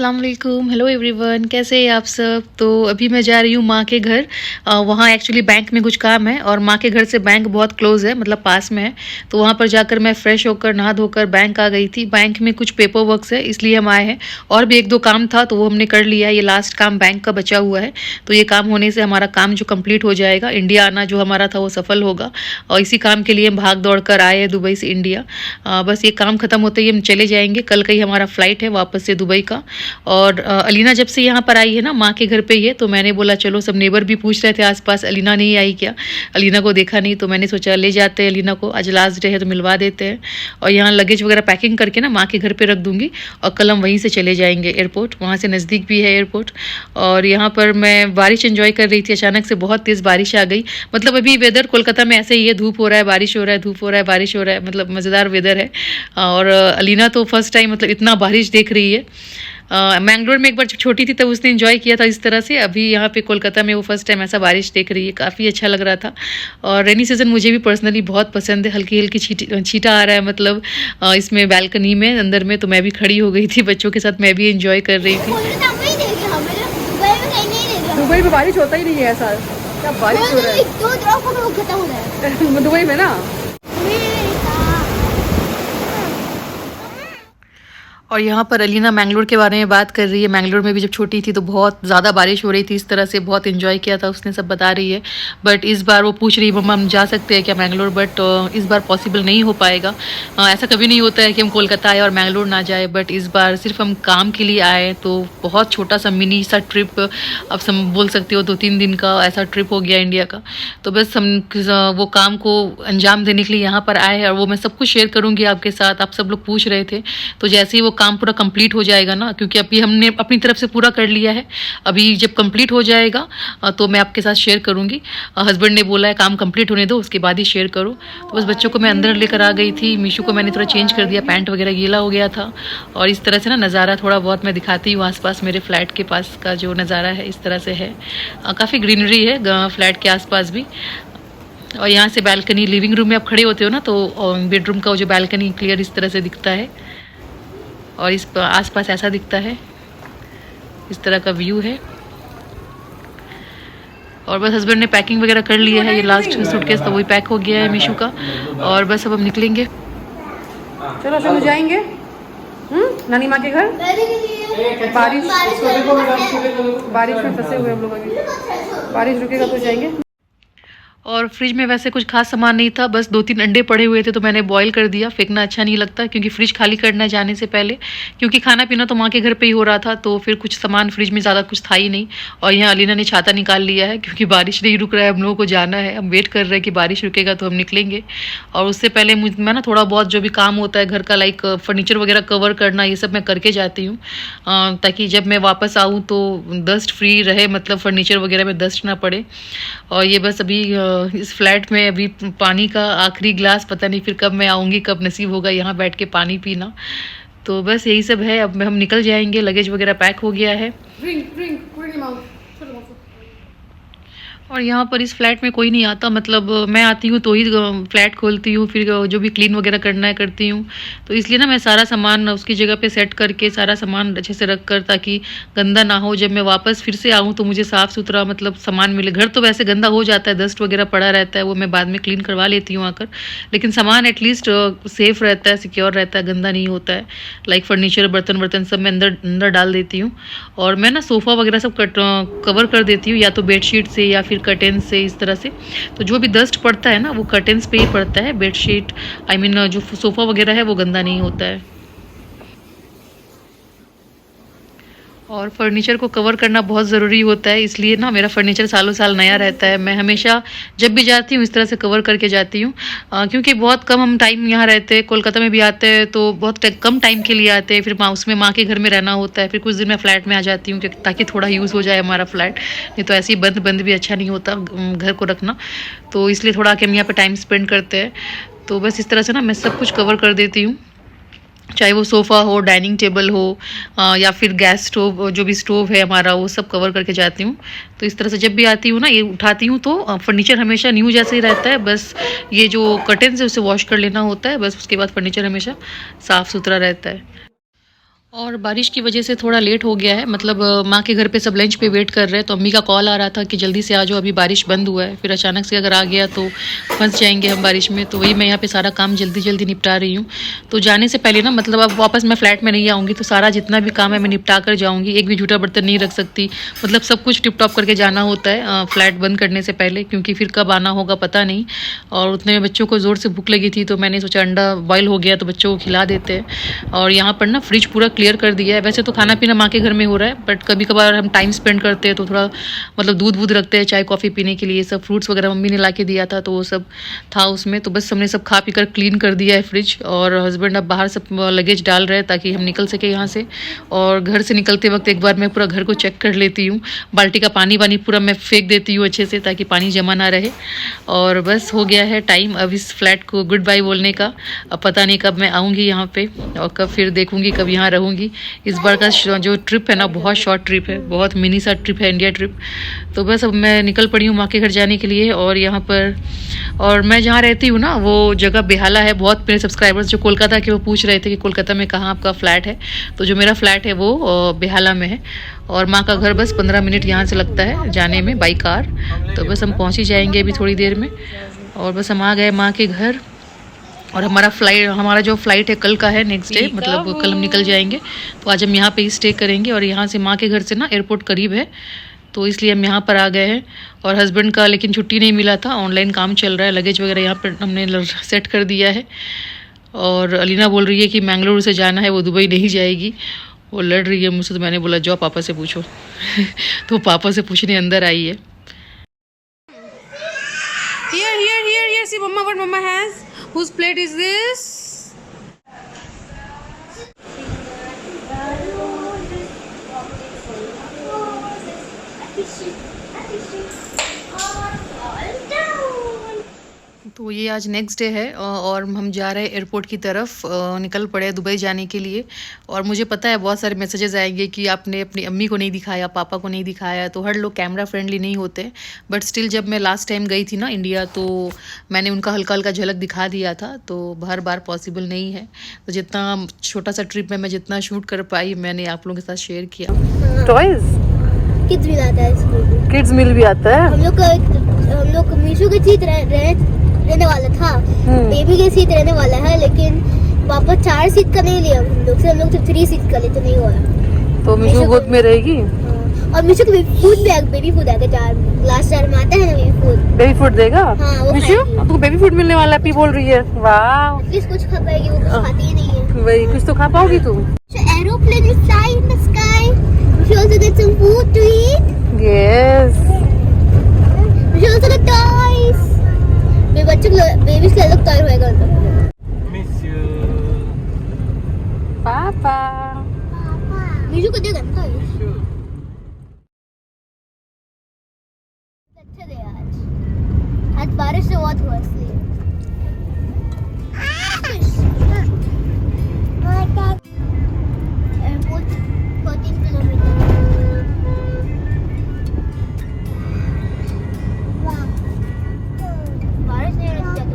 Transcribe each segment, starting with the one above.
अस्सलाम वालेकुम, hello everyone, कैसे हैं आप सब। तो अभी मैं जा रही हूँ माँ के घर। वहाँ एक्चुअली बैंक में कुछ काम है और माँ के घर से बैंक बहुत क्लोज है, मतलब पास में है। तो वहाँ पर जाकर मैं फ़्रेश होकर नहा धोकर बैंक आ गई थी। बैंक में कुछ पेपर वर्क्स है, इसलिए हम आए हैं। और भी एक दो काम था तो वो हमने कर लिया है। ये लास्ट काम बैंक का बचा हुआ है, तो ये काम होने से हमारा काम जो कंप्लीट हो जाएगा, इंडिया आना जो हमारा था वो सफल होगा। और इसी काम के लिए हम भाग दौड़ कर आए हैं दुबई से इंडिया। बस ये काम ख़त्म होते ही हम चले जाएंगे। कल का ही हमारा फ़्लाइट है वापस से दुबई का। और अलीना जब से यहाँ पर आई है ना, माँ के घर पे ही है, तो मैंने बोला चलो, सब नेबर भी पूछ रहे थे आसपास अलीना नहीं आई क्या, अलीना को देखा नहीं, तो मैंने सोचा ले जाते हैं अलीना को, आज लास्ट डे है तो मिलवा देते हैं। और यहाँ लगेज वगैरह पैकिंग करके ना माँ के घर पे रख दूँगी और कल हम वहीं से चले जाएंगे एयरपोर्ट। वहाँ से नज़दीक भी है एयरपोर्ट। और यहाँ पर मैं बारिश एंजॉय कर रही थी, अचानक से बहुत तेज़ बारिश आ गई। मतलब अभी वेदर कोलकाता में ऐसे ही है, धूप हो रहा है, बारिश हो रहा है, धूप हो रहा है, बारिश हो रहा है, मतलब मज़ेदार वेदर है। और अलीना तो फर्स्ट टाइम मतलब इतना बारिश देख रही है। मैंगलोर में एक बार जब छोटी थी तब उसने एंजॉय किया था इस तरह से, अभी यहाँ पे कोलकाता में वो फर्स्ट टाइम ऐसा बारिश देख रही है, काफ़ी अच्छा लग रहा था। और रेनी सीज़न मुझे भी पर्सनली बहुत पसंद है। हल्की हल्की छीटा आ रहा है, मतलब इसमें बालकनी में अंदर में, तो मैं भी खड़ी हो गई थी बच्चों के साथ, मैं भी एंजॉय कर रही थी। दुबई में बारिश होता ही नहीं है ऐसा, क्या बारिश हो रहा है दुबई में ना। और यहाँ पर अलीना मैंगलोर के बारे में बात कर रही है। मैंगलोर में भी जब छोटी थी तो बहुत ज़्यादा बारिश हो रही थी, इस तरह से बहुत एंजॉय किया था उसने, सब बता रही है। बट इस बार वो पूछ रही है मम्मा हम जा सकते हैं क्या मैंगलोर, बट इस बार पॉसिबल नहीं हो पाएगा। ऐसा कभी नहीं होता है कि हम कोलकाता आए और मैंगलोर ना जाए, बट इस बार सिर्फ हम काम के लिए आए, तो बहुत छोटा सा मिनी सा ट्रिप, अब सम बोल सकते हो 2-3 दिन का ऐसा ट्रिप हो गया इंडिया का। तो बस हम वो काम को अंजाम देने के लिए यहाँ पर आए हैं, और वो मैं सब कुछ शेयर करूँगी आपके साथ। आप सब लोग पूछ रहे थे, तो जैसे ही वो काम पूरा कंप्लीट हो जाएगा ना, क्योंकि अभी हमने अपनी तरफ से पूरा कर लिया है, अभी जब कंप्लीट हो जाएगा तो मैं आपके साथ शेयर करूँगी। हस्बैंड ने बोला है काम कंप्लीट होने दो उसके बाद ही शेयर करो। तो बस बच्चों को मैं अंदर लेकर आ गई थी। मीशू को मैंने थोड़ा चेंज कर दिया, पैंट वगैरह गीला हो गया था। और इस तरह से ना नज़ारा थोड़ा बहुत मैं दिखाती हूँ आसपास, मेरे फ्लैट के पास का जो नज़ारा है इस तरह से है। काफ़ी ग्रीनरी है फ्लैट के आसपास भी। और यहाँ से बैल्कनी, लिविंग रूम में आप खड़े होते हो ना, तो बेडरूम का जो बैल्कनी क्लियर इस तरह से दिखता है, और इस आसपास ऐसा दिखता है, इस तरह का व्यू है। और बस हस्बैंड ने पैकिंग वगैरह कर लिया है, ये लास्ट सूटकेस तो वही पैक हो गया है मीशू का। और बस अब हम निकलेंगे। चलो चलो जाएंगे नानी माँ के घर। बारिश में फंसे हुए हम लोग, अभी बारिश रुकेगा तो जाएंगे। और फ्रिज में वैसे कुछ खास सामान नहीं था, बस 2-3 अंडे पड़े हुए थे तो मैंने बॉईल कर दिया। फेंकना अच्छा नहीं लगता, क्योंकि फ्रिज खाली करना है जाने से पहले, क्योंकि खाना पीना तो माँ के घर पे ही हो रहा था, तो फिर कुछ सामान फ्रिज में ज़्यादा कुछ था ही नहीं। और यहाँ अलीना ने छाता निकाल लिया है, क्योंकि बारिश नहीं रुक रहा है, हम लोगों को जाना है। हम वेट कर रहे हैं कि बारिश रुकेगा तो हम निकलेंगे। और उससे पहले मैं ना थोड़ा बहुत जो भी काम होता है घर का, लाइक फर्नीचर वगैरह कवर करना, ये सब मैं करके जाती हूँ, ताकि जब मैं वापस आऊँ तो डस्ट फ्री रहे, मतलब फर्नीचर वगैरह में डस्ट ना पड़े। और ये बस अभी इस फ्लैट में अभी पानी का आखिरी गिलास, पता नहीं फिर कब मैं आऊँगी, कब नसीब होगा यहाँ बैठ के पानी पीना। तो बस यही सब है, अब हम निकल जाएंगे, लगेज वगैरह पैक हो गया है। और यहाँ पर इस फ्लैट में कोई नहीं आता, मतलब मैं आती हूँ तो ही फ्लैट खोलती हूँ, फिर जो भी क्लीन वगैरह करना है करती हूँ। तो इसलिए ना मैं सारा सामान उसकी जगह पे सेट करके, सारा सामान अच्छे से रख कर, ताकि गंदा ना हो, जब मैं वापस फिर से आऊँ तो मुझे साफ़ सुथरा मतलब सामान मिले। घर तो वैसे गंदा हो जाता है, डस्ट वगैरह पड़ा रहता है, वो मैं बाद में क्लीन करवा लेती हूँ आकर, लेकिन सामान एटलीस्ट सेफ़ रहता है, सिक्योर रहता है, गंदा नहीं होता है। लाइक फर्नीचर, बर्तन सब मैं अंदर डाल देती हूँ। और मैं ना सोफ़ा वगैरह सब कवर कर देती हूँ, या तो बेडशीट से या फिर कर्टेन से, इस तरह से। तो जो भी डस्ट पड़ता है ना वो कर्टेन्स पे ही पड़ता है, बेडशीट आई मीन जो सोफ़ा वगैरह है वो गंदा नहीं होता है। और फर्नीचर को कवर करना बहुत ज़रूरी होता है, इसलिए ना मेरा फर्नीचर सालों साल नया रहता है। मैं हमेशा जब भी जाती हूँ इस तरह से कवर करके जाती हूँ, क्योंकि बहुत कम हम टाइम यहाँ रहते हैं। कोलकाता में भी आते हैं तो बहुत कम टाइम के लिए आते हैं, फिर उसमें माँ के घर में रहना होता है, फिर कुछ दिन मैं फ्लैट में आ जाती हूँ, ताकि थोड़ा यूज़ हो जाए हमारा फ्लैट। नहीं तो ऐसे ही बंद भी अच्छा नहीं होता घर को रखना, तो इसलिए थोड़ा कि हम यहाँ पर टाइम स्पेंड करते हैं। तो बस इस तरह से ना मैं सब कुछ कवर कर देती हूँ, चाहे वो सोफ़ा हो, डाइनिंग टेबल हो, या फिर गैस स्टोव, जो भी स्टोव है हमारा, वो सब कवर करके जाती हूँ। तो इस तरह से जब भी आती हूँ ना, ये उठाती हूँ तो फर्नीचर हमेशा न्यू जैसे ही रहता है। बस ये जो कर्टेन्स है उसे वॉश कर लेना होता है, बस उसके बाद फर्नीचर हमेशा साफ़ सुथरा रहता है। और बारिश की वजह से थोड़ा लेट हो गया है, मतलब माँ के घर पे सब लंच पे वेट कर रहे हैं, तो अम्मी का कॉल आ रहा था कि जल्दी से आ जाओ, अभी बारिश बंद हुआ है, फिर अचानक से अगर आ गया तो फंस जाएंगे हम बारिश में। तो वही मैं यहाँ पे सारा काम जल्दी जल्दी निपटा रही हूँ। तो जाने से पहले ना, मतलब अब वापस मैं फ्लैट में नहीं आऊँगी, तो सारा जितना भी काम है मैं निपटा कर जाऊँगी, एक भी जूठा बर्तन नहीं रख सकती, मतलब सब कुछ टिप टॉप करके जाना होता है फ्लैट बंद करने से पहले, क्योंकि फिर कब आना होगा पता नहीं। और उतने में बच्चों को ज़ोर से भूख लगी थी, तो मैंने सोचा अंडा बॉयल हो गया तो बच्चों को खिला देते हैं। और यहाँ पर ना फ्रिज पूरा क्लियर कर दिया है। वैसे तो खाना पीना माँ के घर में हो रहा है, बट कभी कभार हम टाइम स्पेंड करते हैं तो थोड़ा मतलब दूध वूध रखते हैं चाय कॉफ़ी पीने के लिए, सब फ्रूट्स वगैरह मम्मी ने ला के दिया था, तो वो सब था उसमें। तो बस हमने सब खा पी कर क्लीन कर दिया है फ्रिज। और हस्बैंड अब बाहर सब लगेज डाल रहे हैं ताकि हम निकल सके यहाँ से। और घर से निकलते वक्त एक बार मैं पूरा घर को चेक कर लेती हूँ, बाल्टी का पानी वानी पूरा मैं फेंक देती हूँ अच्छे से, ताकि पानी जमा ना रहे। और बस हो गया है टाइम अब इस फ्लैट को गुड बाय बोलने का। अब पता नहीं कब मैं आऊँगी यहाँ पे और कब फिर देखूँगी कब यहाँ रहूँगी। इस बार का जो ट्रिप है ना, बहुत शॉर्ट ट्रिप है, बहुत मिनी सा ट्रिप है, इंडिया ट्रिप। तो बस अब मैं निकल पड़ी हूँ माँ के घर जाने के लिए। और यहाँ पर, और मैं जहाँ रहती हूँ ना वो जगह बेहाला है। बहुत मेरे सब्सक्राइबर्स जो कोलकाता के वो पूछ रहे थे कि कोलकाता में कहाँ आपका फ्लैट है, तो जो मेरा फ्लैट है वो बेहाला में है। और माँ का घर बस 15 मिनट यहाँ से लगता है जाने में बाई कार। तो बस हम पहुँच ही जाएंगे अभी थोड़ी देर में। और बस हम आ गए माँ के घर। और हमारा जो फ्लाइट है कल का है, नेक्स्ट डे, मतलब कल हम निकल जाएंगे। तो आज हम यहाँ पे ही स्टे करेंगे। और यहाँ से माँ के घर से ना एयरपोर्ट करीब है, तो इसलिए हम यहाँ पर आ गए हैं। और हस्बैंड का लेकिन छुट्टी नहीं मिला था, ऑनलाइन काम चल रहा है, लगेज वगैरह यहाँ पर हमने सेट कर दिया है। और अलीना बोल रही है कि मैंगलोर से जाना है, वो दुबई नहीं जाएगी, वो लड़ रही है मुझसे। तो मैंने बोला जाओ पापा से पूछो तो पापा से पूछने अंदर आई है। Here, see mama, what mama has? Whose plate is this? तो ये आज नेक्स्ट डे है और हम जा रहे हैं एयरपोर्ट की तरफ, निकल पड़े हैं दुबई जाने के लिए। और मुझे पता है बहुत सारे मैसेजेस आएंगे कि आपने अपनी अम्मी को नहीं दिखाया, पापा को नहीं दिखाया, तो हर लोग कैमरा फ्रेंडली नहीं होते। बट स्टिल जब मैं लास्ट टाइम गई थी ना इंडिया, तो मैंने उनका हल्का हल्का झलक दिखा दिया था, तो हर बार पॉसिबल नहीं है। तो जितना छोटा सा ट्रिप में मैं जितना शूट कर पाई मैंने आप लोगों के साथ शेयर किया। टॉयज किड्स मिल आता है स्कूल में। किड्स मिल भी आता है। हम लोग मीशू के सीट रहने वाला था, बेबी के सीट रहने वाला है, लेकिन पापा 4 सीट का नहीं लिया हम लोग तो 3 सीट का ले, तो नहीं हुआ। तो मीशू गोद में रहेगी। और मीशू के बेबी फूड आएगा, लास्ट 4 में आता है ना बेबी फूड। बेबी फूड देगा। हाँ, वो मीशू तुमको बेबी फूड मिलने वाला है, पी बोल रही है। वाह, एटलीस्ट कुछ खा पाएगी, वो कुछ खाती ही नहीं है। वही कुछ तो खा पाओगी तुम। So aeroplane will fly in the sky. We should also get some food to eat. Yes. We should also get toys. Babies के अलग टॉय होएगा उनका। पापा मीशू को देगा ना टॉय। अच्छा दे आज बारिश से बहुत हुआ इसलिए। Airport 14 kilometre. बारिश नहीं रुक जाती।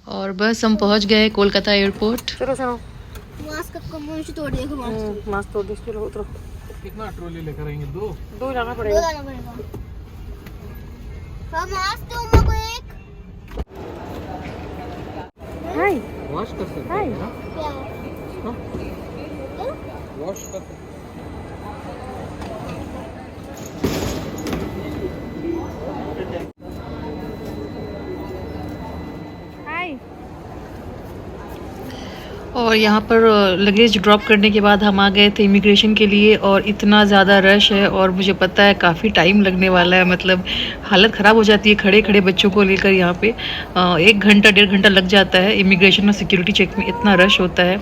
और बस हम पहुंच गए कोलकाता एयरपोर्ट। चलो चलो। मास्क का मुंह से तोड़ देखो मास्क। मास्क तोड़ दे, चलो उतरो। कितना ट्रॉली लेकर आएंगे? दो जाना दो पड़ेगा। लाना पड़ेगा। हाँ मास्क दो मेरे को एक। हाय वॉश कर सकते हाय। हैं ना? क्या? वॉश कर हाय। और यहाँ पर लगेज ड्रॉप करने के बाद हम आ गए थे इमिग्रेशन के लिए। और इतना ज़्यादा रश है और मुझे पता है काफ़ी टाइम लगने वाला है, मतलब हालत ख़राब हो जाती है खड़े खड़े बच्चों को लेकर। यहाँ पे 1 घंटा 1.5 घंटा लग जाता है इमिग्रेशन और सिक्योरिटी चेक में, इतना रश होता है।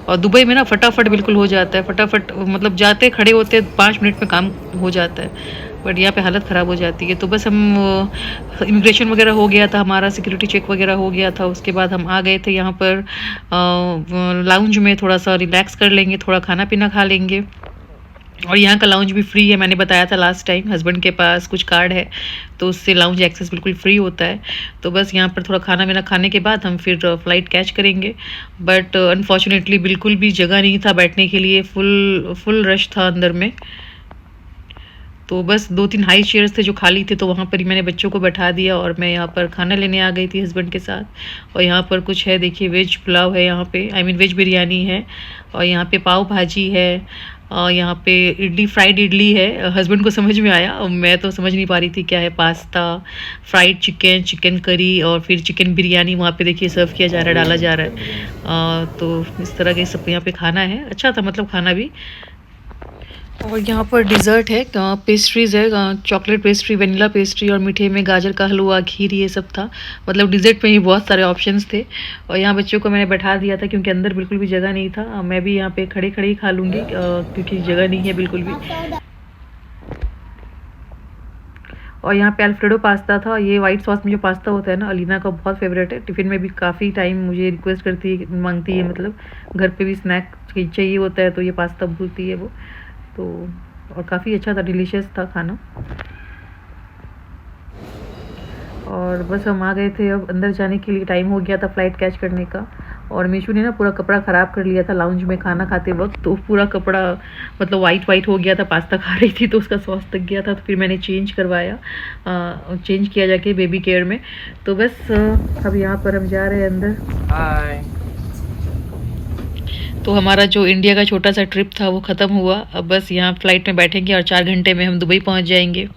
और दुबई में ना फटाफट बिल्कुल हो जाता है, फटाफट मतलब जाते खड़े होते 5 मिनट में काम हो जाता है। बट यहाँ पे हालत ख़राब हो जाती है। तो बस हम इमिग्रेशन वगैरह हो गया था, हमारा सिक्योरिटी चेक वगैरह हो गया था। उसके बाद हम आ गए थे यहाँ पर लाउंज में, थोड़ा सा रिलैक्स कर लेंगे, थोड़ा खाना पीना खा लेंगे। और यहाँ का लाउंज भी फ्री है, मैंने बताया था लास्ट टाइम। हस्बैंड के पास कुछ कार्ड है तो उससे लाउंज एक्सेस बिल्कुल फ्री होता है। तो बस यहाँ पर थोड़ा खाना वाना खाने के बाद हम फिर फ़्लाइट कैच करेंगे। बट अनफॉर्चुनेटली बिल्कुल भी जगह नहीं था बैठने के लिए, फुल रश था अंदर में। तो बस 2-3 हाई चेयर्स थे जो खाली थे, तो वहाँ पर ही मैंने बच्चों को बैठा दिया और मैं यहाँ पर खाना लेने आ गई थी हस्बैंड के साथ। और यहाँ पर कुछ है, देखिए वेज पुलाव है यहाँ पे, आई मीन वेज बिरयानी है। और यहाँ पे पाव भाजी है, और यहाँ पे इडली, फ्राइड इडली है। हस्बैंड को समझ में आया, मैं तो समझ नहीं पा रही थी क्या है। Pasta, fried chicken, chicken curry और फिर चिकन बिरयानी वहाँ पे देखिए सर्व किया जा रहा है, डाला जा रहा है। तो इस तरह के सब यहाँ पे खाना है, अच्छा था मतलब खाना भी। और यहाँ पर डिज़र्ट है, पेस्ट्रीज़ है, चॉकलेट पेस्ट्री, वनीला पेस्ट्री और मीठे में गाजर का हलवा, खीर, ये सब था। मतलब डिज़र्ट में ही बहुत सारे ऑप्शंस थे। और यहाँ बच्चों को मैंने बैठा दिया था क्योंकि अंदर बिल्कुल भी जगह नहीं था। मैं भी यहाँ पे खड़े खड़े ही खा लूँगी क्योंकि जगह नहीं है बिल्कुल भी। और यहाँ पे अल्फ्रेडो पास्ता था, ये वाइट सॉस में जो पास्ता होता है ना, अलीना का बहुत फेवरेट है। टिफ़िन में भी काफ़ी टाइम मुझे रिक्वेस्ट करती है, मांगती है, मतलब घर पे भी स्नैक चाहिए होता है तो ये पास्ता भूलती है वो। तो और काफ़ी अच्छा था, डिलीशियस था खाना। और बस हम आ गए थे, अब अंदर जाने के लिए टाइम हो गया था फ़्लाइट कैच करने का। और मीशू ने ना पूरा कपड़ा ख़राब कर लिया था लाउंज में खाना खाते वक्त, तो पूरा कपड़ा मतलब वाइट हो गया था। पास्ता खा रही थी तो उसका सॉस तक गया था, तो फिर मैंने चेंज करवाया, चेंज किया जाके बेबी केयर में। तो बस अब यहाँ पर हम जा रहे हैं अंदर। हाय। तो हमारा जो इंडिया का छोटा सा ट्रिप था वो ख़त्म हुआ। अब बस यहाँ फ़्लाइट में बैठेंगे और 4 घंटे में हम दुबई पहुँच जाएंगे।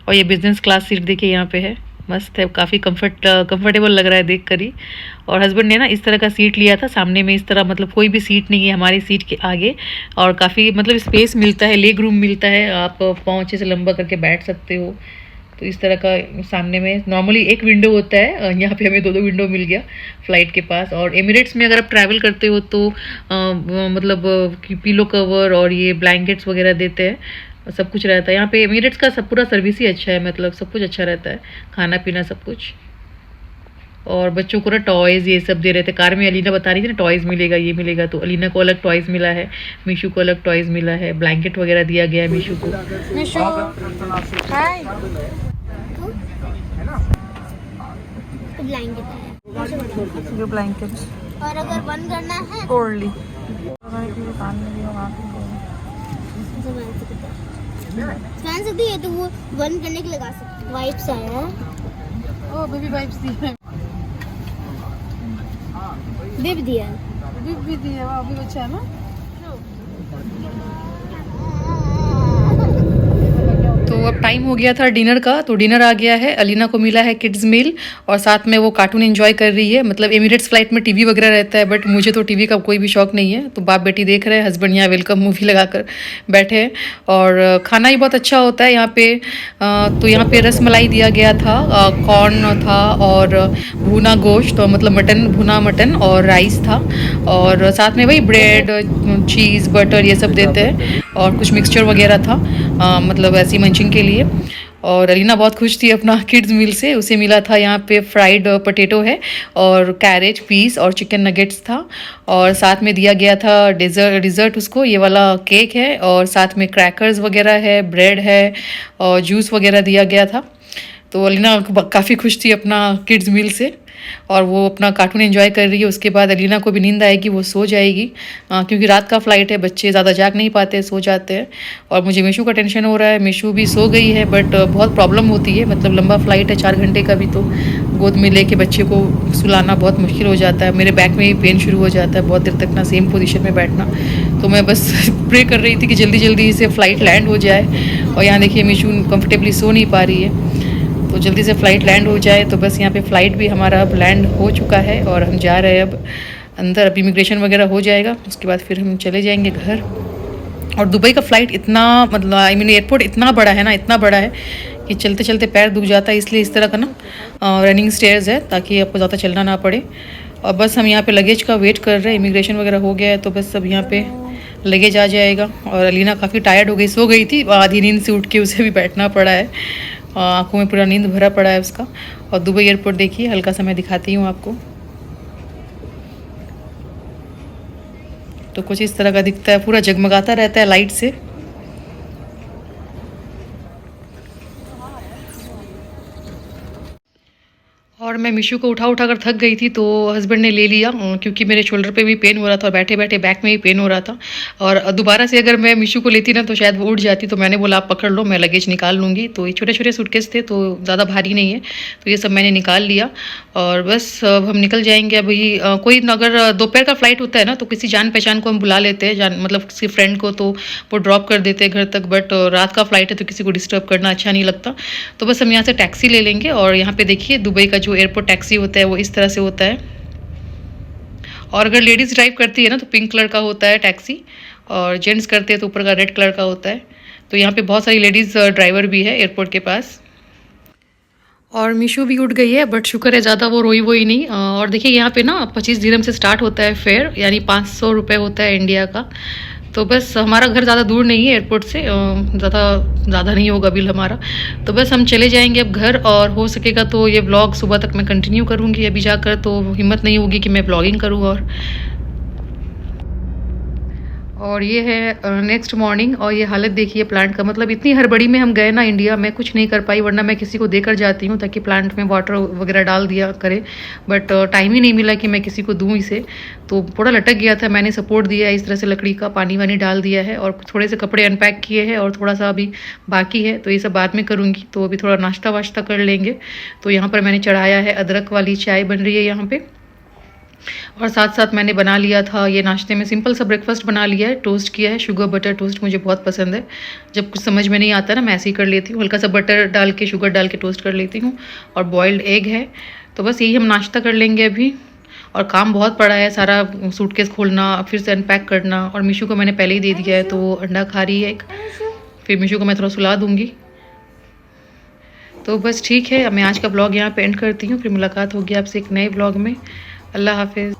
और ये बिज़नेस क्लास सीट देखिए यहाँ पे है, मस्त है, काफ़ी कंफर्टेबल लग रहा है देख कर ही। और हस्बैंड ने ना इस तरह का सीट लिया था, सामने में इस तरह, मतलब कोई भी सीट नहीं है हमारी सीट के आगे। और काफ़ी मतलब स्पेस मिलता है, लेग रूम मिलता है, आप पाँव अच्छे से लंबा करके बैठ सकते हो। तो इस तरह का सामने में नॉर्मली एक विंडो होता है, यहाँ पे हमें 2 विंडो मिल गया फ़्लाइट के पास। और एमिरेट्स में अगर आप ट्रैवल करते हो तो मतलब पिलो कवर और ये ब्लैंकेट्स वगैरह देते हैं, सब कुछ रहता है। यहाँ पे एमिरेट्स का सब पूरा सर्विस ही अच्छा है, मतलब सब कुछ अच्छा रहता है, खाना पीना सब कुछ। और बच्चों को ना टॉयज़ ये सब दे रहे थे। कार में अलीना बता रही थी ना टॉयज़ मिलेगा, ये मिलेगा, तो अलीना को अलग टॉयज़ मिला है, मीशू को अलग टॉयज़ मिला है, ब्लैंकेट वगैरह दिया गया है मीशू को। ब्लैंकेट जो ब्लैंकेट्स और अगर बंद करना है ओनली पहन सकती है, तो वो बंद करने के लगा सकती। वाइप्स आया है, ओ बेबी वाइप्स दी है, बिब दिया है, बिब भी दी है, वो अभी बच्चा है ना। तो अब टाइम हो गया था डिनर का, तो डिनर आ गया है। अलीना को मिला है किड्स मील और साथ में वो कार्टून एंजॉय कर रही है। मतलब एमिरेट्स फ्लाइट में टीवी वगैरह रहता है, बट मुझे तो टीवी का कोई भी शौक नहीं है। तो बाप बेटी देख रहे हैं, हस्बैंड यहाँ वेलकम मूवी लगाकर बैठे हैं। और खाना ही बहुत अच्छा होता है यहाँ पे। तो यहाँ पे रस मलाई दिया गया था, कॉर्न था और भुना गोश्त, तो मतलब मटन, भुना मटन और राइस था। और साथ में वही ब्रेड, चीज़, बटर ये सब देते हैं और कुछ मिक्सचर वगैरह था, मतलब ऐसी मंचिंग के लिए। और अलीना बहुत खुश थी अपना किड्स मील से। उसे मिला था यहाँ पे फ्राइड पोटैटो है और कैरेट, पीस और चिकन नगेट्स था। और साथ में दिया गया था डिज़र्ट उसको, ये वाला केक है और साथ में क्रैकर्स वगैरह है, ब्रेड है और जूस वगैरह दिया गया था। तो अलीना काफ़ी खुश थी अपना किड्स मील से और वो अपना कार्टून एंजॉय कर रही है। उसके बाद अलीना को भी नींद आएगी, वो सो जाएगी क्योंकि रात का फ़्लाइट है, बच्चे ज़्यादा जाग नहीं पाते, सो जाते हैं। और मुझे मीशू का टेंशन हो रहा है, मीशू भी सो गई है, बट बहुत प्रॉब्लम होती है, मतलब लंबा फ़्लाइट है 4 घंटे का भी, तो गोद में लेके बच्चे को सुलाना बहुत मुश्किल हो जाता है। मेरे बैक में ही पेन शुरू हो जाता है बहुत देर तक ना सेम पोजीशन में बैठना। तो मैं बस प्रे कर रही थी कि जल्दी जल्दी से फ़्लाइट लैंड हो जाए। और यहाँ देखिए मीशू कंफर्टेबली सो नहीं पा रही है, तो जल्दी से फ़्लाइट लैंड हो जाए। तो बस यहाँ पे फ़्लाइट भी हमारा अब लैंड हो चुका है और हम जा रहे हैं अब अंदर। अब इमिग्रेशन वगैरह हो जाएगा, उसके बाद फिर हम चले जाएंगे घर। और दुबई का फ़्लाइट इतना, मतलब आई मीन एयरपोर्ट इतना बड़ा है ना, इतना बड़ा है कि चलते चलते पैर दुख जाता है, इसलिए इस तरह का ना रनिंग स्टेयर्स है ताकि आपको ज़्यादा चलना ना पड़े। और बस हम यहाँ पे लगेज का वेट कर रहे हैं, इमिग्रेशन वगैरह हो गया है, तो बस सब यहाँ पे लगेज आ जाएगा। और अलीना काफ़ी टायर्ड हो गई, सो गई थी, आधी नींद से उठ के उसे भी बैठना पड़ा है, आंखों में पूरा नींद भरा पड़ा है उसका। और दुबई एयरपोर्ट देखिए, हल्का सा मैं दिखाती हूँ आपको, तो कुछ इस तरह का दिखता है, पूरा जगमगाता रहता है लाइट से। और मैं मीशू को उठा उठा कर थक गई थी, तो हस्बैंड ने ले लिया, क्योंकि मेरे शोल्डर पे भी पेन हो रहा था और बैठे बैठे बैक में भी पेन हो रहा था। और दोबारा से अगर मैं मीशू को लेती ना तो शायद वो उठ जाती, तो मैंने बोला आप पकड़ लो, मैं लगेज निकाल लूँगी। तो ये छोटे छोटे सूटकेस थे, तो ज़्यादा भारी नहीं है, तो ये सब मैंने निकाल लिया। और बस अब हम निकल जाएंगे अभी। कोई अगर दोपहर का फ्लाइट होता है ना, तो किसी जान पहचान को हम बुला लेते हैं, मतलब किसी फ्रेंड को, तो वो ड्रॉप कर देते हैं घर तक। बट रात का फ्लाइट है तो किसी को डिस्टर्ब करना अच्छा नहीं लगता, तो बस हम यहाँ से टैक्सी ले लेंगे। और यहाँ पे देखिए दुबई का जो एयरपोर्ट टैक्सी होता है वो इस तरह से होता है। और अगर लेडीज़ ड्राइव करती है ना तो पिंक कलर का होता है टैक्सी, और जेंट्स करते हैं तो ऊपर का रेड कलर का होता है। तो यहाँ पे बहुत सारी लेडीज़ ड्राइवर भी है एयरपोर्ट के पास। और मीशू भी उठ गई है, बट शुक्र है ज़्यादा वो रोई वोई नहीं। और देखिए यहाँ पे ना 25 दिरहम से स्टार्ट होता है फेयर, यानी 500 रुपये होता है इंडिया का। तो बस हमारा घर ज़्यादा दूर नहीं है एयरपोर्ट से, ज़्यादा नहीं होगा बिल हमारा। तो बस हम चले जाएंगे अब घर, और हो सकेगा तो ये व्लॉग सुबह तक मैं कंटिन्यू करूँगी। अभी जाकर तो हिम्मत नहीं होगी कि मैं व्लॉगिंग करूँ। और ये है नेक्स्ट मॉर्निंग, और ये हालत देखिए प्लांट का। मतलब इतनी हड़बड़ी में हम गए ना इंडिया, मैं कुछ नहीं कर पाई, वरना मैं किसी को देकर जाती हूँ ताकि प्लांट में वाटर वगैरह डाल दिया करे। बट टाइम ही नहीं मिला कि मैं किसी को दूँ इसे, तो थोड़ा लटक गया था। मैंने सपोर्ट दिया है इस तरह से, लकड़ी का पानी वानी डाल दिया है, और थोड़े से कपड़े अनपैक किए हैं, और थोड़ा सा अभी बाकी है, तो ये सब बाद में करूँगी। तो अभी थोड़ा नाश्ता वाश्ता कर लेंगे। तो यहाँ पर मैंने चढ़ाया है, अदरक वाली चाय बन रही है यहाँ पर। और साथ साथ मैंने बना लिया था ये नाश्ते में सिंपल सा ब्रेकफास्ट बना लिया है, टोस्ट किया है, शुगर बटर टोस्ट मुझे बहुत पसंद है। जब कुछ समझ में नहीं आता ना, मैं ऐसे ही कर लेती हूँ, हल्का सा बटर डाल के शुगर डाल के टोस्ट कर लेती हूँ। और बॉइल्ड एग है। तो बस यही हम नाश्ता कर लेंगे अभी। और काम बहुत पड़ा है, सारा सूटकेस खोलना, फिर से अनपैक करना। और मीशू को मैंने पहले ही दे दिया है, तो वो अंडा खा रही है एक। फिर मीशू को मैं थोड़ा सुला दूँगी। तो बस ठीक है, मैं आज का ब्लॉग यहाँ पे एंड करती हूँ, फिर मुलाकात होगी आपसे एक नए ब्लॉग में। अल्लाह हाफिज़।